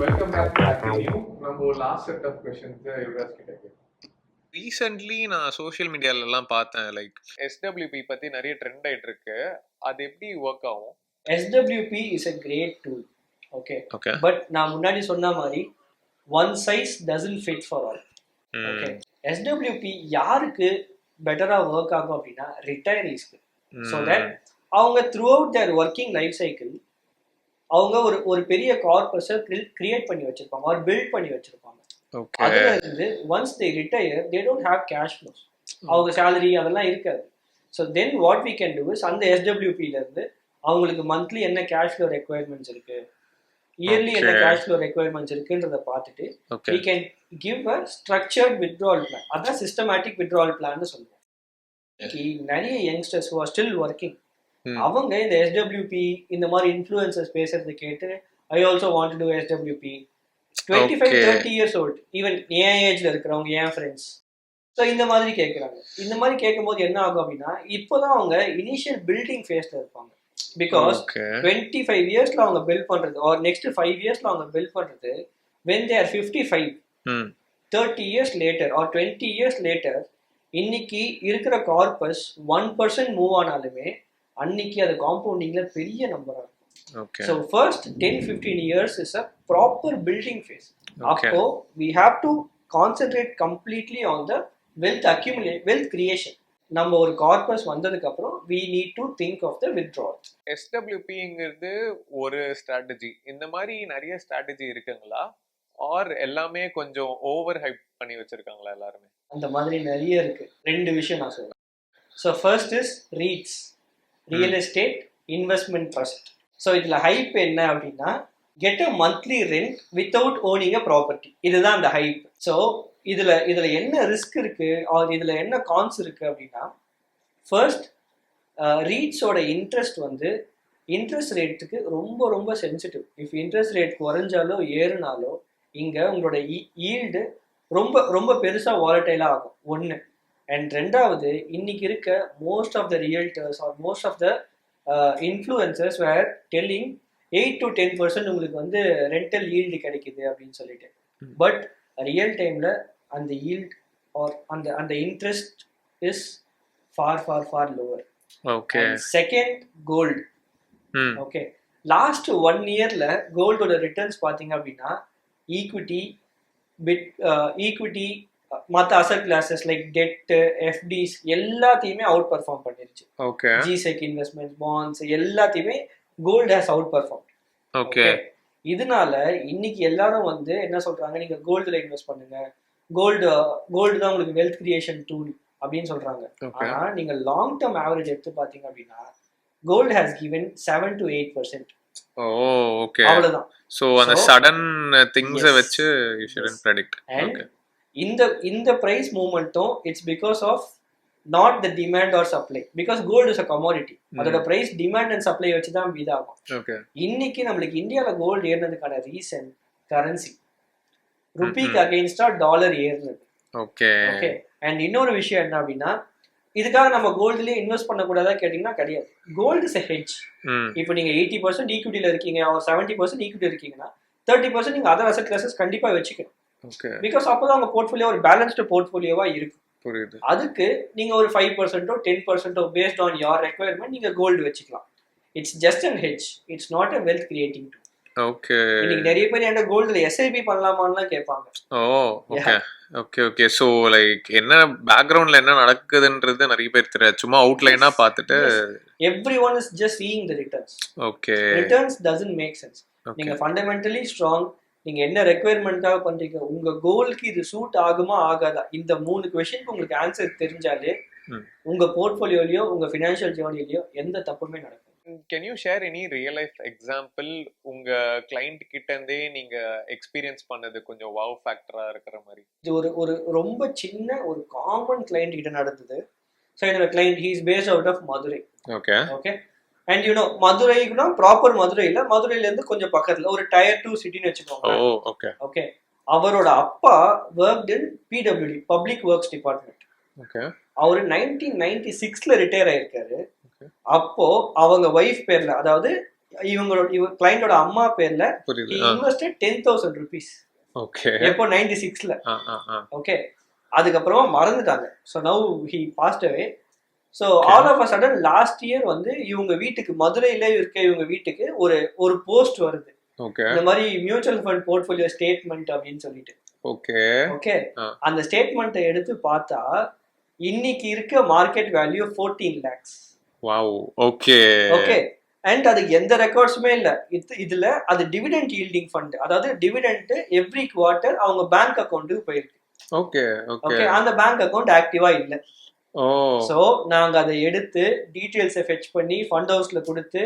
Welcome back to Happy New. நம்ம last set of questions Yuvraj கிட்ட கேட்போம். ரீசென்ட்லி நான் சோஷியல் மீடியாலலாம் பார்த்தேன், லைக் எஸ்டபிள்யூபி பற்றி நிறைய ட்ரெண்ட் ஆகிட்டு இருக்கு. அது எப்படி ஒர்க் ஆகும்? SWP is a great tool. Okay. But நான் முன்னாடி சொன்ன மாதிரி one size doesn't fit for all. Okay. SWP யாருக்கு பெட்டரா ஒர்க் ஆகும் அப்படின்னா ரிட்டையரிஸ்க்கு. ஸோ தட் அவங்க throughout their working life cycle அவங்க ஒரு பெரிய கார்பஸை கிரியேட் பண்ணி வச்சிருப்பாங்க, ஒரு பில்ட் பண்ணி வச்சிருப்பாங்க. அதுல இருந்து once they retire they don't have cash flows, அவங்க சேலரி அதெல்லாம் இருக்காது. So then what we can do is அந்த SWPல இருந்து அவங்களுக்கு மந்த்லி என்ன கேஷ் ஃப்ளோ ரெக்குயர்மெண்ட்ஸ் இருக்கு, இயர்லி என்ன கேஷ் ஃப்ளோ ரெக்குயர்மெண்ட்ஸ் இருக்குன்றத பார்த்துட்டு we can give a structured withdrawal plan. அதான் சிஸ்டமேட்டிக் withdrawal பிளான்னு சொல்லுவோம். நிறைய youngsters who are still working அவங்க இந்த SWP இந்த மாதிரி இன்ஃப்ளூயன்சர்ஸ் பேசுறது கேட்டு I also want to do SWP. 25-30 years old, even என் ஏஜ்ல இருக்கிறவங்க, என் ஃப்ரெண்ட்ஸ். ஸோ இந்த மாதிரி கேட்குறாங்க. இந்த மாதிரி கேட்கும்போது என்ன ஆகும் அப்படின்னா இப்போதான் அவங்க இனிஷியல் பில்டிங் ஃபேஸ்ல இருப்பாங்க. பிகாஸ் 25 yearsல அவங்க பில்ட் பண்றது ஆர் நெக்ஸ்ட் 5 yearsல அவங்க பில்ட் பண்றது when they are 55, 30 years later or 20 years later இன்னைக்கு இருக்கிற கார்பஸ் 1% மூவ் ஆனாலுமே அன்னைக்கு அது காம்பவுண்டிங்ல பெரிய நம்பரா இருக்கும். So first 10-15 years is a proper building phase. அப்போ we have to concentrate completely on the wealth creation. நம்ம ஒரு கார்பஸ் வந்ததுக்கு அப்புறம் we need to think of the withdrawal. SWPங்கிறது ஒரு ஸ்ட்ராட்டஜி. இந்த மாதிரி நிறைய ஸ்ட்ராட்டஜி இருக்குங்களா, ஆர் எல்லாமே கொஞ்சம் ஓவர் ஹைப் பண்ணி வச்சிருக்காங்களா எல்லாருமே? அந்த மாதிரி நிறைய இருக்கு. ரெண்டு விஷயம் நான் சொல்றேன். So first is REITs, real estate investment trust. So இதில் ஹைப் என்ன அப்படின்னா get a monthly rent without owning a property. இதுதான் அந்த ஹைப். ஸோ இதில் என்ன ரிஸ்க் இருக்கு ஆர் இதில் என்ன கான்ஸ் இருக்கு அப்படின்னா ஃபர்ஸ்ட் REITஸோட இன்ட்ரெஸ்ட் வந்து இன்ட்ரெஸ்ட் ரேட்டுக்கு ரொம்ப ரொம்ப சென்சிட்டிவ். இஃப் இன்ட்ரெஸ்ட் ரேட் குறைஞ்சாலோ ஏறுனாலோ இங்கே உங்களோட ஈல்டு ரொம்ப ரொம்ப பெருசாக வாலட்டைலாக ஆகும் ஒன்று. அண்ட் ரெண்டாவது இன்னைக்கு இருக்க most of the realtors are most of the influencers were telling 8-10% உங்களுக்கு வந்து ரெண்டல் ஈல்டு கிடைக்குது அப்படின்னு சொல்லிட்டு. பட் ரியல் டைம்ல அந்த ஈல்ட் ஆர் அந்த interest is far far far lower. Okay. Second gold. Okay, last 1 yearல கோல்டோட ரிட்டர்ன்ஸ் பார்த்தீங்க அப்படின்னா ஈக்விட்டி மற்ற asset classes like debt, FDs எல்லாத்தையுமே அவுட் பர்ஃபார்ம் பண்ணிருச்சு. ஓகே. ஜிசெக் இன்வெஸ்ட்மெண்ட்ஸ், பாண்ட்ஸ் எல்லாத்தையுமே gold has outperform. Okay. இதனால இன்னைக்கு எல்லாரும் வந்து என்ன சொல்றாங்க, நீங்க கோல்டுல இன்வெஸ்ட் பண்ணுங்க, கோல்டு தான் உங்களுக்கு வெல்த் கிரியேஷன் டூல் அப்படின்னு சொல்றாங்க. ஆனா நீங்க லாங் டேர்ம் ஆவரேஜ் எடுத்து பாத்தீங்க அப்படின்னா கோல்டு ஹேஸ் கிவன் 7-8%. ஓகே, அவ்வளவுதான். சோ அந்த சடன் திங்ஸ் வெச்சு யூ ஷுடன்ட் பிரெடிக்ட். ஓகே, இந்த பிரைஸ் மூவ்மெண்ட்டும் it's because of not the demand or supply. Because gold is a commodity, அதோட பிரைஸ் டிமாண்ட் அண்ட் சப்ளை வச்சு தான் இதாகும். இன்னைக்கு நம்மளுக்கு இந்தியாவில கோல்டு ஏறினதுக்கான ரீசன் கரன்சி, ருபிக்கு அகைன்ஸ்டா டாலர் ஏறினது. ஓகே. ஓகே, அண்ட் இன்னொரு விஷயம் என்ன அப்படின்னா இதுக்காக நம்ம கோல்டுலயே இன்வெஸ்ட் பண்ணக்கூடாதா கேட்டீங்கன்னா கிடையாது. Gold is a hedge. இப்போ நீங்க 80% ஈக்விட்டியில இருக்கீங்க, 70% ஈக்விட்டி இருக்கீங்கன்னா 30% நீங்க அதர் அசெட் கிளாஸஸ் கண்டிப்பா வச்சுக்கணும். பிகாஸ் அப்போதான் உங்க போர்ட்ஃபோலியோ ஒரு பேலன்ஸ்டு போர்ட்ஃபோலியோவா இருக்கும். அதுக்கு நீங்க ஒரு 5%-ஓ 10%-ஓ பேஸ்ட் ஆன் யோர் ரெக்வயர்மெண்ட் நீங்க கோல்டு வச்சுக்கலாம். It's just an hedge, it's not a wealth creating tool. Okay. இன்னைக்கு நிறைய பேர் என்கிட்ட கோல்டுல SIP பண்ணலாமான்னு கேட்பாங்க. Okay okay okay. So like என்ன பேக்ரவுண்ட்ல என்ன நடக்குதுன்றது நிறைய பேர் தெரியாது, சும்மா அவுட்லைனா பார்த்துட்டு everyone is just seeing the returns. Okay. returns doesn't make sense. நீங்க ஃபண்டமெண்டலி ஸ்ட்ராங், நீங்க என்ன ரெக்வயர்மெண்ட்டாக பண்றீங்க, உங்க கோலுக்கு இது சூட் ஆகுமா ஆகாதா, இந்த 3 क्वेश्चनக்கு உங்களுக்கு ஆன்சர் தெரிஞ்சாலே உங்க போர்ட்ஃபோலியோலயோ உங்க ஃபினான்ஷியல் ஜர்னிலயோ எந்த தப்புமே நடக்கும். Can you share any real life example உங்க கிளையண்ட் கிட்ட இருந்தே நீங்க எக்ஸ்பீரியன்ஸ் பண்ணது கொஞ்சம் வாவ் ஃபேக்டரா இருக்கிற மாதிரி? இது ஒரு ரொம்ப சின்ன ஒரு காமன் கிளையண்ட் கிட்ட நடந்தது. ஸோ என்னோட client he is based out of Madurai. Okay. Okay, and you know மதுரைக்குனா ப்ராப்பர் மதுரையில, மதுரையில இருந்து கொஞ்சம் பக்கத்துல ஒரு Tier 2 சிட்டின்னு வச்சுக்கோங்க. ஓகே ஓகே, அவரோட அப்பா ஒர்க்ட் இன் PWD, public works department. Okay. அவரு 1996ல ரிட்டையர் ஆயிருக்காரு. அப்போ அவங்க ஒய்ஃப் பேர்ல, அதாவது இவங்க கிளைண்டோட அம்மா பேர்ல புரியுது. Invested 10,000 rupees. ஓகே. எப்போ 96ல. ஓகே, அதுக்கப்புறமா மறந்துட்டாங்க. So now he passed away. So all of a sudden last year வந்து இவங்க வீட்டுக்கு, மதுரையில இருக்க இவங்க வீட்டுக்கு ஒரு போஸ்ட் வருது. ஓகே. இந்த மாதிரி மியூச்சுவல் ஃபண்ட் போர்ட்ஃபோலியோ ஸ்டேட்மெண்ட் அப்படின்னு சொல்லிட்டு. ஓகே. ஓகே, அந்த ஸ்டேட்மெண்ட்டை எடுத்து பார்த்தா இன்னைக்கு இருக்க market value 14 lakhs. Wow. Okay. Okay, and அதுக்கு எந்த ரெக்கார்ட்ஸுமே இல்லை. இதுல அது டிவிடெண்ட் ஈல்டிங் ஃபண்ட், அதாவது டிவிடெண்ட் எவ்ரி குவார்ட்டர் அவங்க பேங்க் அக்கௌண்ட்டுக்கு போயிருக்கு. ஓகே. ஓகே, அந்த பேங்க் அக்கௌண்ட் ஆக்டிவா இல்ல. சோ நாங்க அதை எடுத்து டீடைல்ஸை ஃபெச் பண்ணி ஃபண்ட் ஹவுஸ்ல கொடுத்து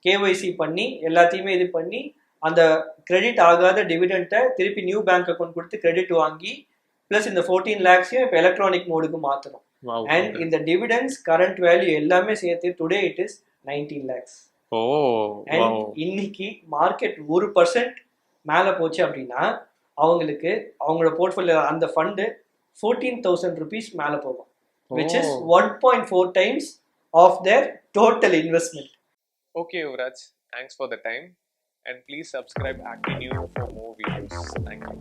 கேஒய்சி பண்ணி எல்லாத்தையுமே இது பண்ணி அந்த கிரெடிட் ஆகாத டிவிடெண்ட்டை திருப்பி நியூ பேங்க் அக்கௌண்ட் கொடுத்து கிரெடிட் வாங்கி பிளஸ் இந்த 14 lakhs-ஐயும் இப்போ எலக்ட்ரானிக் மோடுக்கு மாத்தணும். அண்ட் இந்த டிவிடெண்ட்ஸ் கரண்ட் வேல்யூ எல்லாமே சேர்த்து today it is 19 lakhs. And இன்னைக்கு மார்க்கெட் 1% மேல போச்சு அப்படின்னா அவங்களுக்கு அவங்களோட போர்ட்ஃபோலியோ அந்த ஃபண்டு 14,000 rupees மேல போகும், which is 1.4 times of their total investment. Okay, Yuvraj, thanks for the time, and please subscribe ActiNews for more videos. Thank you.